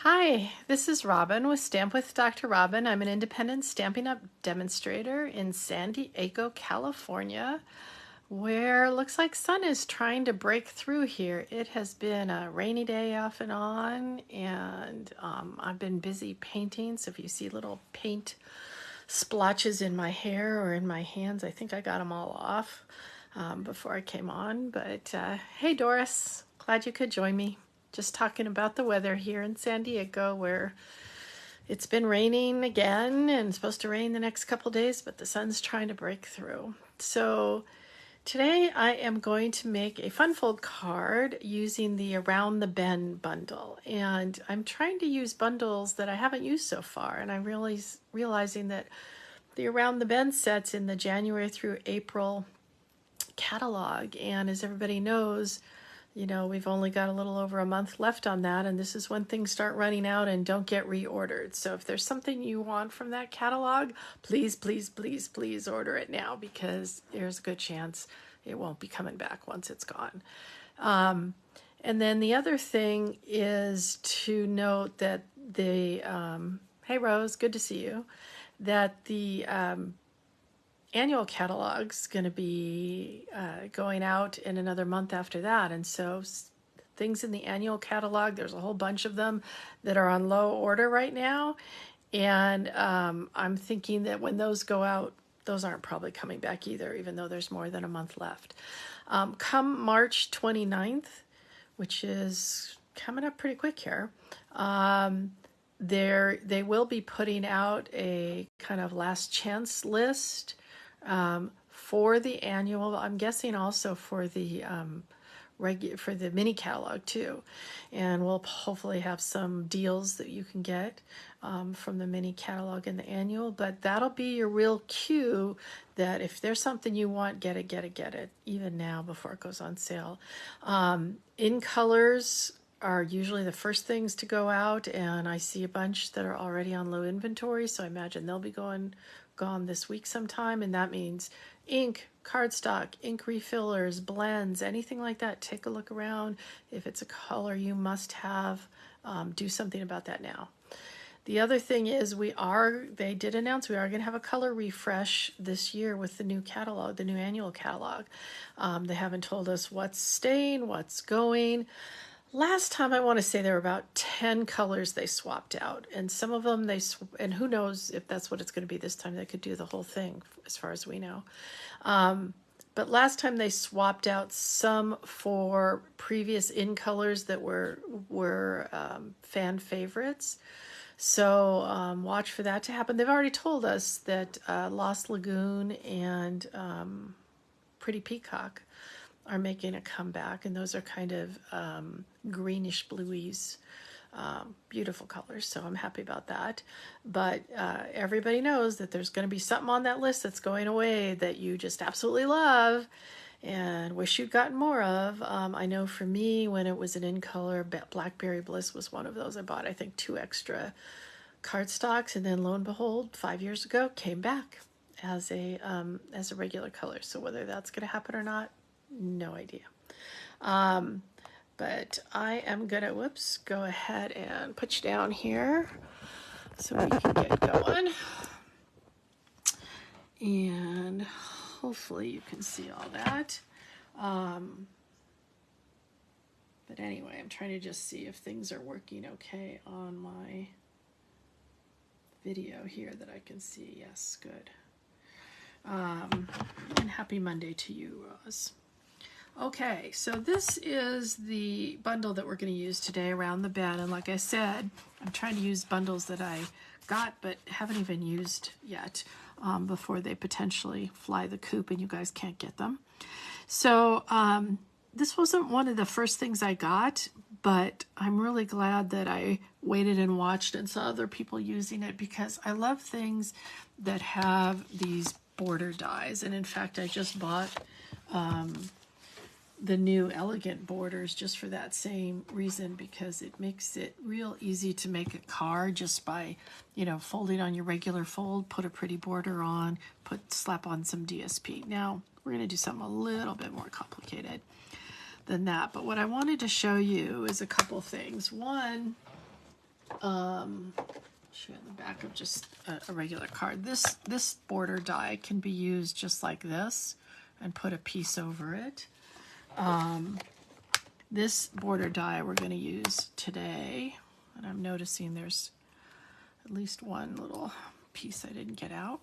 Hi, this is Robin with Stamp with Dr. Robin. I'm an independent Stampin' Up! Demonstrator in San Diego, California, where it looks like sun is trying to break through here. It has been a rainy day off and on, and I've been busy painting. So if you see little paint splotches in my hair or in my hands, I think I got them all off before I came on. But hey, Doris, glad you could join me. Just talking about the weather here in San Diego, where it's been raining again and supposed to rain the next couple days, but the sun's trying to break through. So today I am going to make a fun fold card using the Around the Bend bundle. And I'm trying to use bundles that I haven't used so far. And I'm realizing that the Around the Bend sets in the January through April catalog. And as everybody knows, we've only got a little over a month left on that, and this is when things start running out and don't get reordered. So if there's something you want from that catalog, please, please, please, please order it now, because there's a good chance it won't be coming back once it's gone. And then the other thing is to note that hey Rose, good to see you, that the annual catalog's going to be going out in another month after that. And so things in the annual catalog, there's a whole bunch of them that are on low order right now. And I'm thinking that when those go out, those aren't probably coming back either, even though there's more than a month left. Come March 29th, which is coming up pretty quick here, they will be putting out a kind of last chance list for the annual. I'm guessing also for the for the mini catalog too, and we'll hopefully have some deals that you can get from the mini catalog and the annual. But that'll be your real cue that if there's something you want, get it even now before it goes on sale. In colors are usually the first things to go out, and I see a bunch that are already on low inventory, so I imagine they'll be gone this week sometime. And that means ink, cardstock, ink refillers, blends, anything like that. Take a look around. If it's a color you must have, do something about that now. The other thing is they did announce we are going to have a color refresh this year with the new catalog, the new annual catalog. They haven't told us what's staying, what's going. Last time, I want to say there were about 10 colors they swapped out, and some of them and who knows if that's what it's going to be this time. They could do the whole thing as far as we know. But last time they swapped out some for previous in colors that were fan favorites. So watch for that to happen. They've already told us that Lost Lagoon and Pretty Peacock are making a comeback, and those are kind of greenish bluies, beautiful colors, so I'm happy about that. But everybody knows that there's going to be something on that list that's going away that you just absolutely love and wish you'd gotten more of. I know for me, when it was an in color, Blackberry Bliss was one of those. I bought, I think, 2 extra cardstocks, and then lo and behold, 5 years ago, came back as a regular color. So whether that's going to happen or not, no idea. But I am gonna, go ahead and put you down here so we can get going. And hopefully you can see all that. But anyway, I'm trying to just see if things are working okay on my video here that I can see. Yes, good. And happy Monday to you, Roz. Okay, so this is the bundle that we're going to use today, Around the Bend. And like I said, I'm trying to use bundles that I got but haven't even used yet before they potentially fly the coop and you guys can't get them. So this wasn't one of the first things I got, but I'm really glad that I waited and watched and saw other people using it, because I love things that have these border dies. And in fact, I just bought the new elegant borders just for that same reason, because it makes it real easy to make a card just by, folding on your regular fold, put a pretty border on, slap on some DSP. Now we're going to do something a little bit more complicated than that, but what I wanted to show you is a couple things. One Show you on the back of just a regular card. This border die can be used just like this and put a piece over it. This border die we're going to use today, and I'm noticing there's at least one little piece I didn't get out.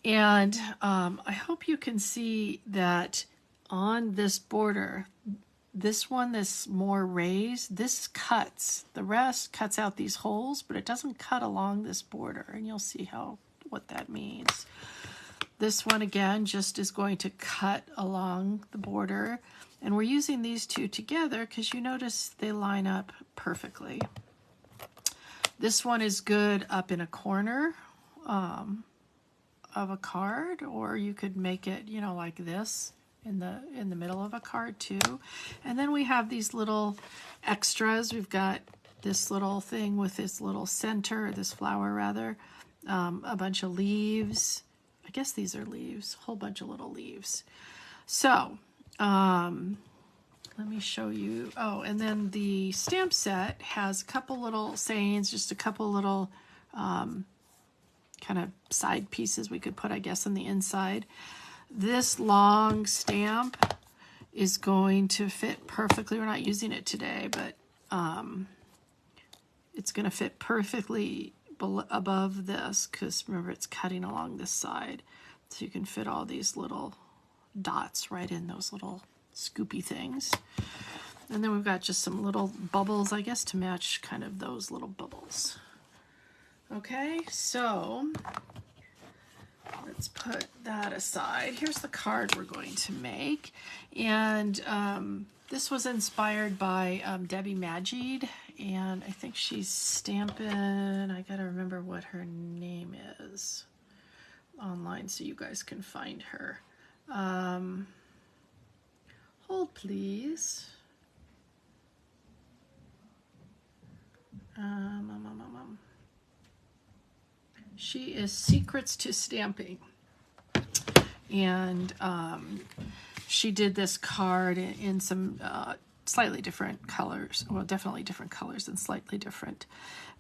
And I hope you can see that on this border, this one that's more raised, this cuts. The rest cuts out these holes, but it doesn't cut along this border, and you'll see what that means. This one, again, just is going to cut along the border, and we're using these two together because you notice they line up perfectly. This one is good up in a corner of a card, or you could make it, you know, like this in the middle of a card too. And then we have these little extras. We've got this little thing with this little center, this flower rather, a bunch of leaves. I guess these are leaves, a whole bunch of little leaves. So let me show you. Oh, and then the stamp set has a couple little sayings, just a couple little kind of side pieces we could put, I guess, on the inside. This long stamp is going to fit perfectly. We're not using it today, but it's going to fit perfectly above this because remember it's cutting along this side. So you can fit all these little dots right in those little scoopy things. And then we've got just some little bubbles, I guess, to match kind of those little bubbles. Okay, so let's put that aside. Here's the card we're going to make. And this was inspired by Debbie Majid, and I think she's stamping, I gotta remember what her name is online so you guys can find her. Hold please. She is Secrets to Stamping, and she did this card in some slightly different colors. Well, definitely different colors and slightly different,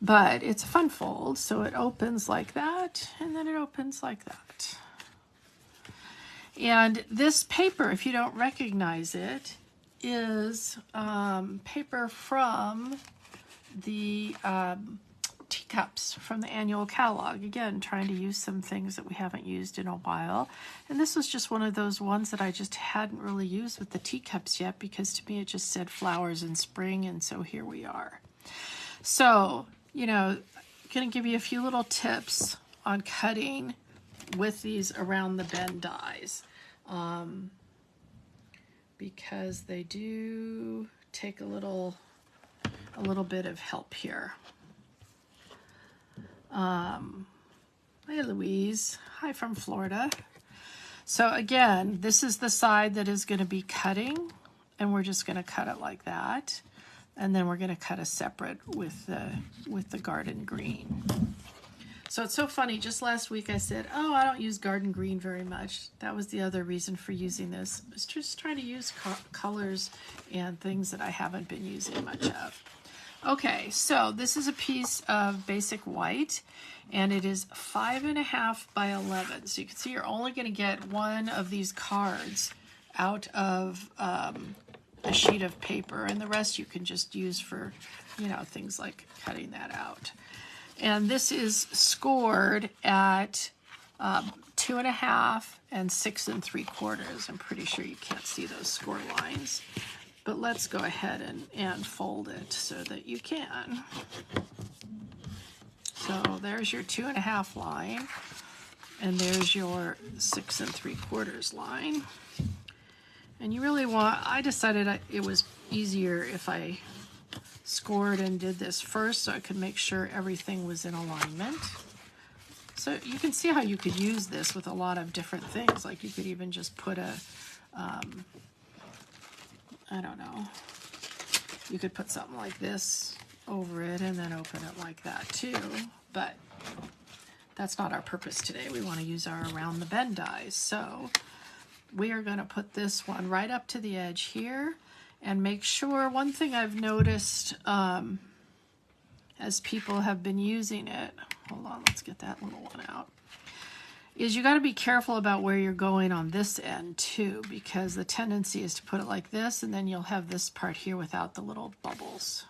but it's a fun fold. So it opens like that, and then it opens like that. And this paper, if you don't recognize it, is paper from the teacups from the annual catalog. Again, trying to use some things that we haven't used in a while. And this was just one of those ones that I just hadn't really used with the teacups yet, because to me it just said flowers in spring, and so here we are. So, you know, I'm going to give you a few little tips on cutting with these around the bend dies, because they do take a little bit of help here. Hi Louise, hi from Florida. So again, this is the side that is going to be cutting, and we're just going to cut it like that, and then we're going to cut a separate with the garden green. So it's so funny, just last week I said, oh, I don't use garden green very much. That was the other reason for using this. I was just trying to use colors and things that I haven't been using much of. Okay, so this is a piece of basic white, and it is 5.5 by 11. So you can see you're only going to get one of these cards out of a sheet of paper, and the rest you can just use for, you know, things like cutting that out. And this is scored at 2.5 and 6 3/4. I'm pretty sure you can't see those score lines. But let's go ahead and fold it so that you can. So there's your 2.5 line, and there's your 6 3/4 line. And you really want, I decided it was easier if I scored and did this first so I could make sure everything was in alignment. So you can see how you could use this with a lot of different things. Like you could even just put a, I don't know, you could put something like this over it and then open it like that too, but that's not our purpose today. We want to use our around the bend dies. So we are going to put this one right up to the edge here and make sure, one thing I've noticed as people have been using it. Hold on, let's get that little one out. Is you got to be careful about where you're going on this end too, because the tendency is to put it like this, and then you'll have this part here without the little bubbles.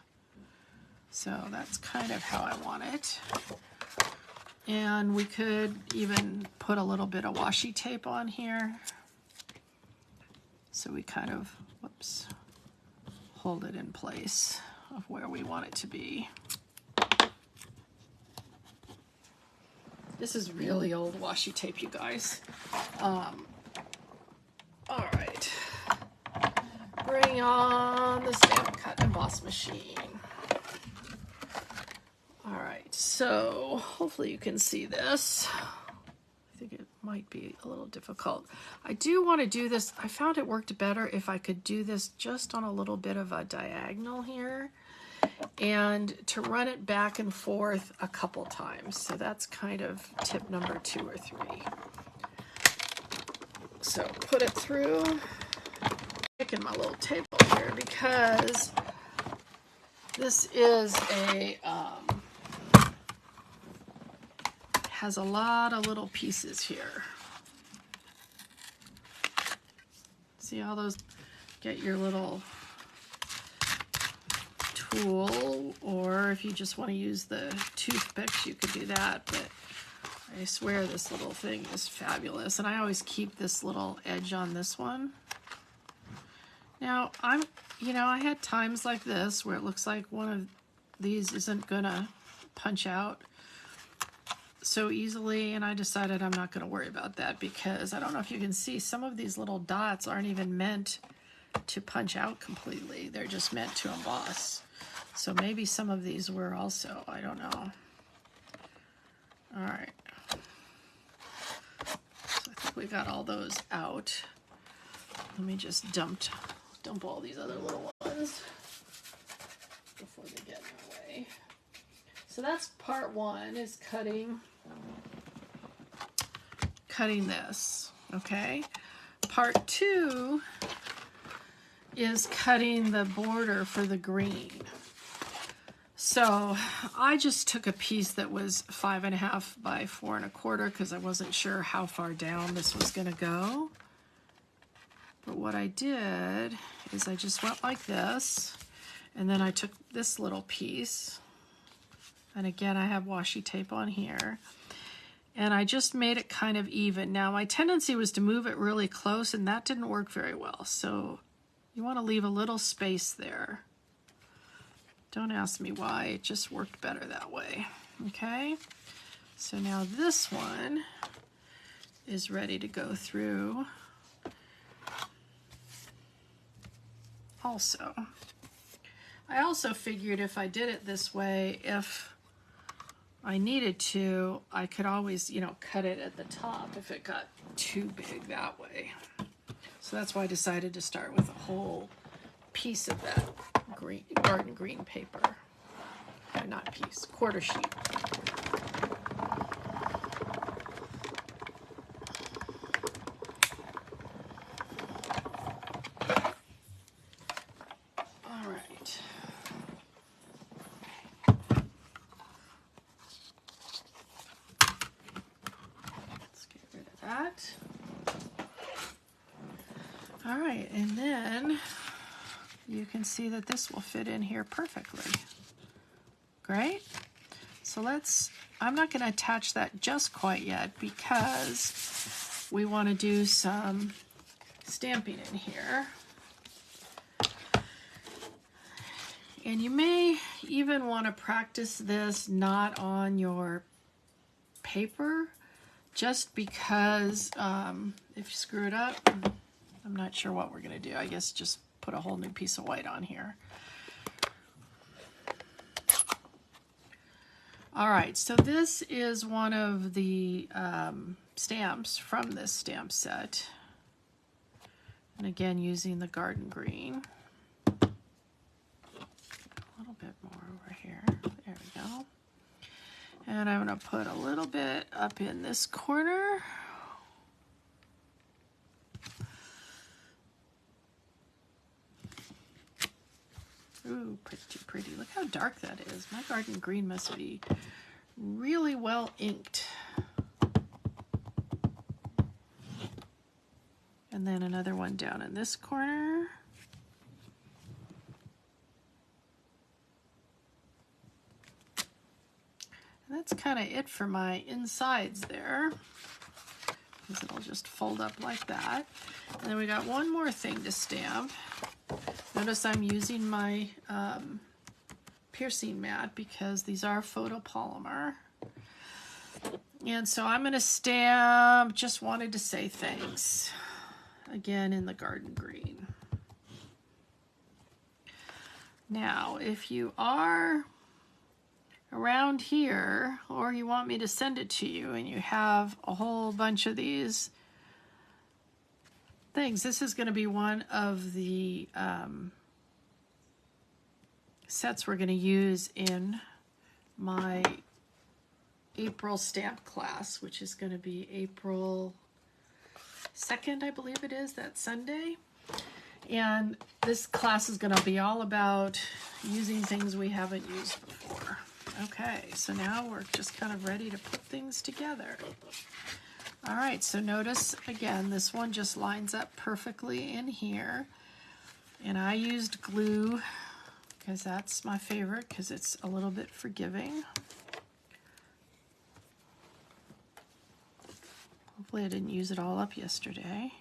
So that's kind of how I want it. And we could even put a little bit of washi tape on here. So we kind of, whoops, hold it in place of where we want it to be. This is really old washi tape, you guys. All right. Bring on the stamp, cut, emboss machine. All right, so hopefully you can see this. I think it might be a little difficult. I do want to do this. I found it worked better if I could do this just on a little bit of a diagonal here, and to run it back and forth a couple times. So that's kind of tip number 2 or 3. So put it through. Picking my little table here because this is a has a lot of little pieces here. See all those? Get your little tool, or if you just want to use the toothpicks, you could do that, but I swear this little thing is fabulous, and I always keep this little edge on this one. Now, I had times like this where it looks like one of these isn't gonna punch out so easily, and I decided I'm not gonna worry about that, because I don't know if you can see, some of these little dots aren't even meant to punch out completely. They're just meant to emboss. So maybe some of these were also, I don't know. All right. So I think we got all those out. Let me just dump all these other little ones before they get in my way. So that's part 1, is cutting this, okay? Part 2 is cutting the border for the green. So I just took a piece that was 5.5 by 4 1/4 because I wasn't sure how far down this was going to go. But what I did is I just went like this, and then I took this little piece, and again I have washi tape on here, and I just made it kind of even. Now my tendency was to move it really close, and that didn't work very well, so you want to leave a little space there. Don't ask me why, it just worked better that way. Okay, so now this one is ready to go through also. I also figured if I did it this way, if I needed to, I could always, cut it at the top if it got too big that way. So that's why I decided to start with a whole piece of that green, garden green paper. Not piece, quarter sheet. All right. Let's get rid of that. All right, and then you can see that this will fit in here perfectly. Great. So I'm not going to attach that just quite yet because we want to do some stamping in here. And you may even want to practice this not on your paper, just because if you screw it up, I'm not sure what we're going to do. I guess just put a whole new piece of white on here. All right, so this is one of the stamps from this stamp set. And again, using the garden green. A little bit more over here. There we go. And I'm going to put a little bit up in this corner. Ooh, Ooh, pretty pretty. Look how dark that is. My garden green must be really well inked. And then another one down in this corner. And that's kind of it for my insides there, because it'll just fold up like that. And then we got one more thing to stamp. Notice I'm using my piercing mat because these are photopolymer. And so I'm going to stamp "Just wanted to say thanks," again in the garden green. Now, if you are around here, or you want me to send it to you, and you have a whole bunch of these things, this is going to be one of the sets we're going to use in my April stamp class, which is going to be April 2nd, I believe it is, that Sunday. And this class is going to be all about using things we haven't used before. Okay, so now we're just kind of ready to put things together. All right, so notice again, this one just lines up perfectly in here. And I used glue because that's my favorite, because it's a little bit forgiving. Hopefully I didn't use it all up yesterday.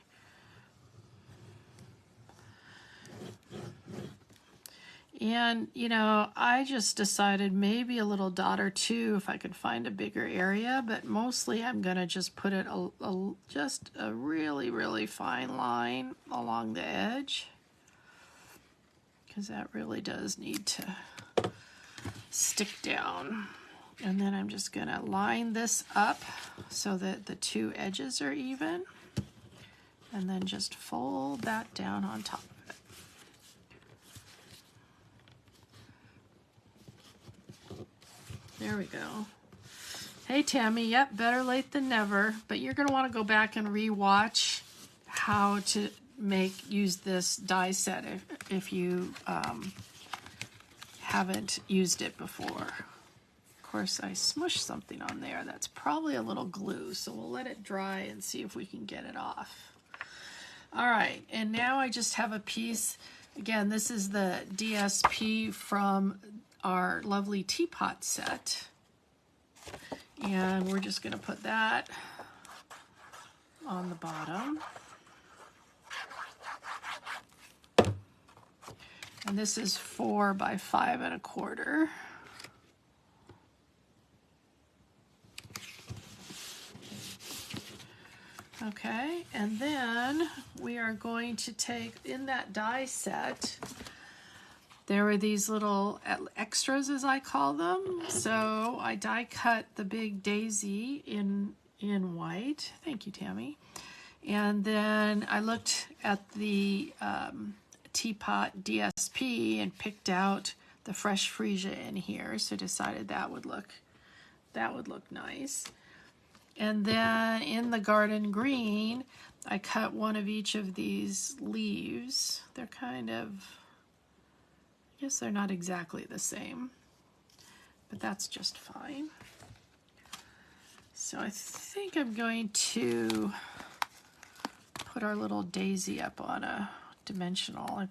And, you know, I just decided maybe a little dot or two if I could find a bigger area, but mostly I'm going to just put it just a really, really fine line along the edge, because that really does need to stick down. And then I'm just going to line this up so that the two edges are even, and then just fold that down on top. There we go. Hey, Tammy, yep, better late than never, but you're going to want to go back and re-watch how to use this die set if you haven't used it before. Of course, I smushed something on there. That's probably a little glue, so we'll let it dry and see if we can get it off. All right, and now I just have a piece. Again, this is the DSP from our lovely teapot set, and we're just going to put that on the bottom. And this is 4 by 5 1/4. Okay, and then we are going to take, in that die set, there were these little extras, as I call them. So I die cut the big daisy in white. Thank you, Tammy. And then I looked at the teapot DSP and picked out the fresh freesia in here. So decided that would look nice. And then in the garden green, I cut one of each of these leaves. They're kind of, I guess they're not exactly the same, but that's just fine. So I think I'm going to put our little daisy up on a dimensional.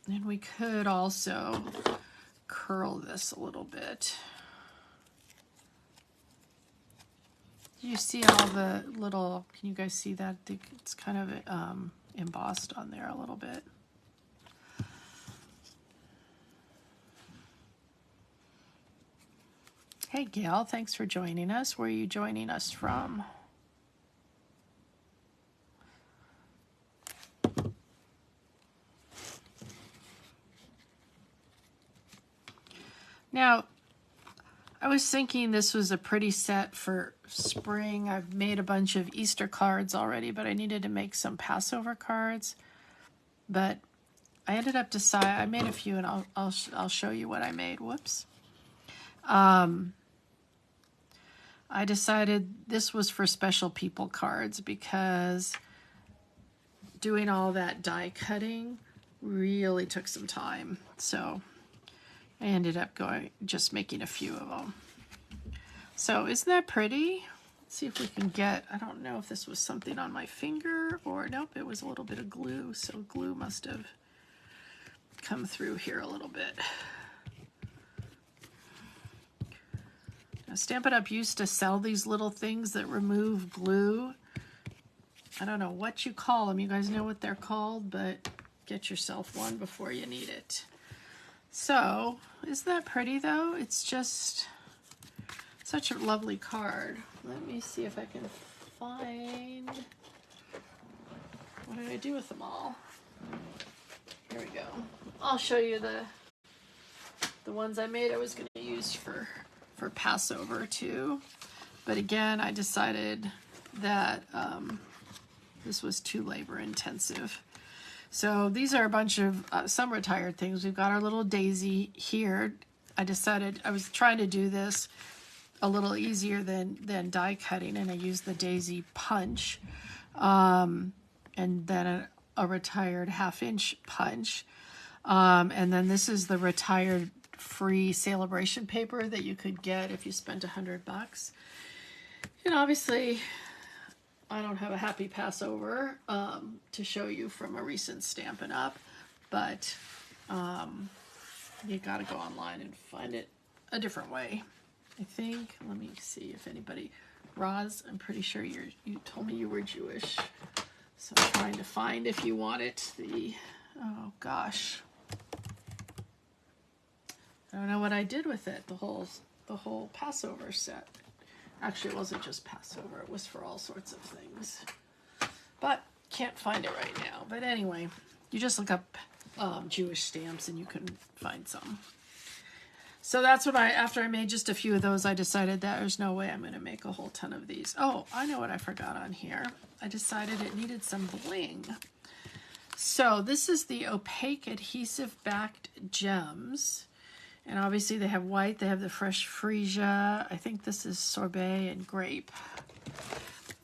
And we could also curl this a little bit. You see all the little, can you guys see that? I think it's kind of embossed on there a little bit. Hey Gail, thanks for joining us. Where are you joining us from? Now, I was thinking this was a pretty set for spring. I've made a bunch of Easter cards already, but I needed to make some Passover cards. But I ended up deciding, I made a few, and I'll show you what I made. Whoops. I decided this was for special people cards, because doing all that die cutting really took some time. So I ended up just making a few of them. So isn't that pretty? Let's see if we can get, I don't know if this was something on my finger or nope, it was a little bit of glue. So glue must have come through here a little bit. Now, Stampin' Up! Used to sell these little things that remove glue. I don't know what you call them. You guys know what they're called, but get yourself one before you need it. So, isn't that pretty though? It's just such a lovely card. Let me see if I can find, what did I do with them all? Here we go. I'll show you the ones I made I was going to use for Passover too. But again, I decided that this was too labor intensive. So these are a bunch of some retired things. We've got our little daisy here. I decided I was trying to do this a little easier than die cutting, and I used the daisy punch, and then a retired 1/2-inch punch, and then this is the retired free celebration paper that you could get if you spent $100. And obviously I don't have a happy Passover to show you from a recent Stampin' Up, but you got to go online and find it a different way. I think, let me see if anybody, Roz, I'm pretty sure you told me you were Jewish, so I'm trying to find if you want it. Oh gosh, I don't know what I did with it. The whole Passover set. Actually, it wasn't just Passover. It was for all sorts of things. But can't find it right now. But anyway, you just look up Jewish stamps and you can find some. So that's what after I made just a few of those, I decided that there's no way I'm going to make a whole ton of these. Oh, I know what I forgot on here. I decided it needed some bling. So this is the opaque adhesive backed gems. And obviously they have white, they have the fresh freesia. I think this is sorbet and grape.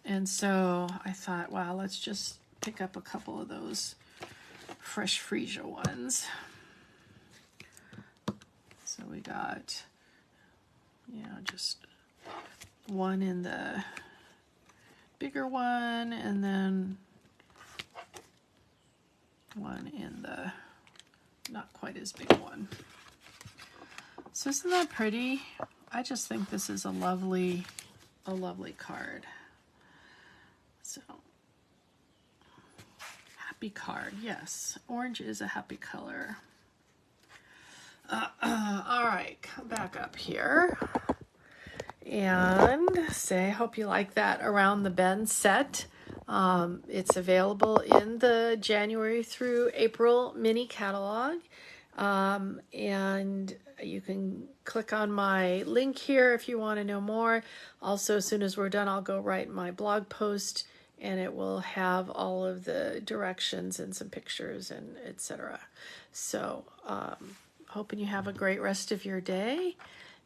And so I thought, wow, let's just pick up a couple of those fresh freesia ones. So we got, just one in the bigger one, and then one in the not quite as big one. So isn't that pretty? I just think this is a lovely card. So, happy card, yes. Orange is a happy color. All right, come back up here and say, I hope you like that Around the Bend set. It's available in the January through April mini catalog. And you can click on my link here if you want to know more. Also, as soon as we're done, I'll go write my blog post, and it will have all of the directions and some pictures and etc. So, hoping you have a great rest of your day,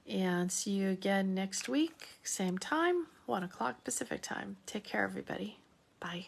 and see you again next week, same time, 1 o'clock Pacific time. Take care, everybody. Bye.